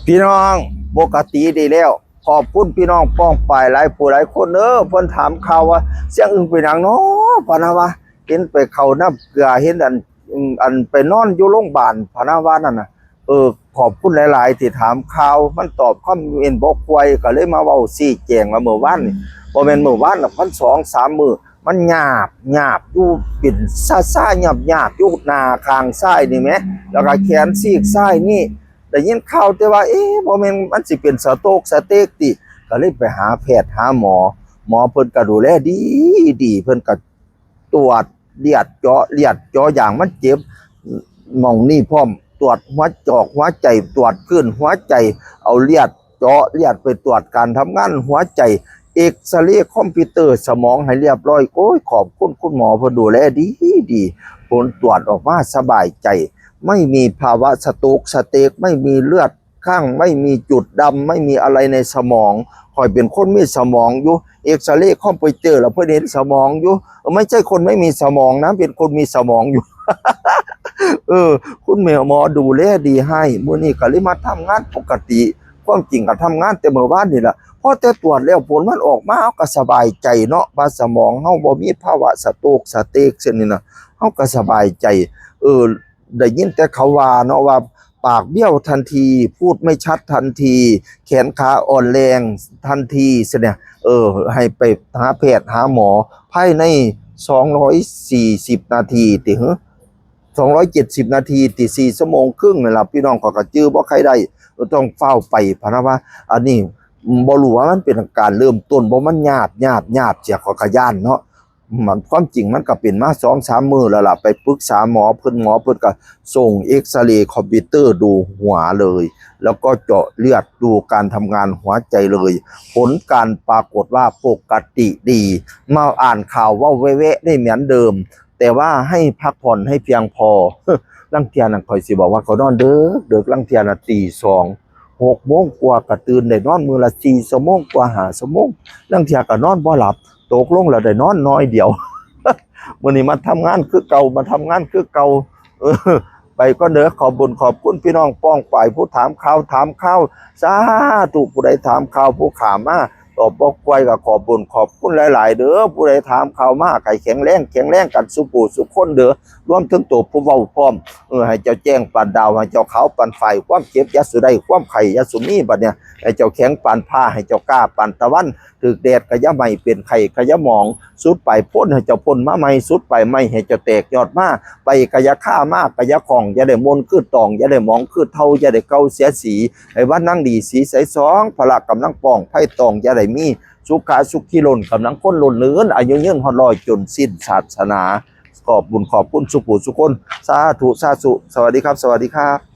พี่น้องปกติดีแล้วขอบคุณพี่น้องป้องไปหลายผู้หลายคนเพิ่นถามข่าวว่าเสียงอึ้งไปหนังเนาะพะนะว่าเห็นไปเข้าน้ำเกลือเห็นอันไปนอนอยู่โรงพยาบาลพะนะว่านั่นน่ะขอบคุณหลายๆที่ถามข่าวมันตอบคอมเมนต์บ่ป่วยก็เลยมาเว้าชี้แจงว่าเมื่อวานนี่บ่แม่นเมื่อวานหรอกมัน2-3 มื้อมันหยาบอยู่เป็นซ่าๆหยาบๆอยู่หน้าข้างซ้ายนี่แหมแล้วก็แขนซีกซ้ายนี่ ได้ยินข่าวแต่ว่าบ่แม่นมันสิเป็นสโตกสเต็กติก็เลยไปหาแพทย์หาหมอเพิ่นก็ดูแลดีเพิ่นก็ตรวจเลือดเจาะอย่างมันเจ็บหม่องนี้พร้อมตรวจหัวใจตรวจคลื่นหัวใจเอาเลือดเจาะเลือดไปตรวจการทำงานหัวใจเอ็กซเรย์คอมพิวเตอร์สมองให้เรียบร้อยโอ้ยขอบคุณคุณหมอเพิ่นดูแลดีผลตรวจออกมาสบายใจ ไม่มีภาวะสโตรกสเต็กไม่มีเลือดข้างไม่มีจุดดำไม่มีอะไรในสมองคอยเป็นคนมีสมองอยู่เอ็กซเรย์คอมพิวเตอร์แล้วเพื่อเห็นสมองอยู่ไม่ใช่คนไม่มีสมองนะเป็นคนมีสมองอยู่ คุณหมอดูแลดีให้มื้อนี้ก็เลยมาทำงานปกติความจริงก็ทำงานแต่เมื่อวานนี่แหละพอแต่ตรวจแล้วผลมันออกมาเฮาก็สบายใจเนาะว่าสมองเฮาบ่มีภาวะสโตรกสเต็กเช่นนี้นะเฮาก็สบายใจเออ ได้ยินแต่เขาว่าเนาะว่าปากเบี้ยวทันทีพูดไม่ชัดทันทีแขนขาอ่อนแรงทันทีเสียเนี่ยให้ไปหาแพทย์หาหมอภายใน240นาทีติฮะ270นาทีติ4ชั่วโมงครึ่งนั่นล่ะพี่น้องก็จื้อบ่ใครได้ต้องเฝ้าไปพะนะว่าอันนี้บ่รู้ว่ามันเป็นการเริ่มต้นบ่มันญาติเสียขอกะย้านเนาะ มันความจริงมันก็เป็นมา2-3มื้อแล้วล่ะไปปรึกษาหมอเพิ่นก็ส่งเอ็กซเรย์คอมพิวเตอร์ดูหัวเลยแล้วก็เจาะเลือดดูการทำงานหัวใจเลยผลการปรากฏว่าปกติดีมาอ่านข่าวว่าแวะๆได้เหมือนเดิมแต่ว่าให้พักผ่อนให้เพียงพอลางเที่ยนั่นข้อยสิบอกว่าเขานอนดึกลางเที่ยน่ะตี 2 6 โมงกว่าก็ตื่นได้นอนมื้อละ4ชั่วโมงกว่า5ชั่วโมงลางเที่ยก็นอนบ่หลับ ตกลงแล้วได้นอนน้อยเดียว มื้อนี้มาทำงานคือเก่าเออไปก็เด้อขอบคุญขอบคุณพี่น้องป้องฝ่ายผู้ถามข่าวสาธุผู้ใดถามข่าวผู้ขามมาตอบบอกไว้ก็ขอบคุญขอบคุณหลายๆเด้อผู้ใดถามข่าวมาให้แข็งแรงกันสุผู้สุคนเด้อรวมถึงตัวผู้เว้าพร้อมให้เจ้าแจ้งปานดาวให้เจ้าขาวปานไฟความเจ็บอยาสุได้ความไข้อยาสุมีบัดเนี่ยให้เจ้าแข็งปานผ้าให้เจ้ากล้าปานตะวันถึกแดดก็อย่าไหม้เป็นไข้ก็อย่าหมองสุดไปพ้นให้เจ้าพ้นมาใหม่สุดไปไม่ให้เจ้าแตกยอดมาไปก็อย่าฆ่ามากก็อย่าของอย่าได้มนคือตองอย่าได้หมองคือเท่าอย่าได้เก่าเสียสีให้ว่านั่งดีสีใสสองพละกำลังป้องไผ่ตองอย่าได้มีสุขาสุขีล้นกำลังคนล้นเนื้ออายุยืนฮอดร้อยจนสิ้นศาสนาขอบบุญขอบคุณสุขุสุคนสาธุสวัสดีครับ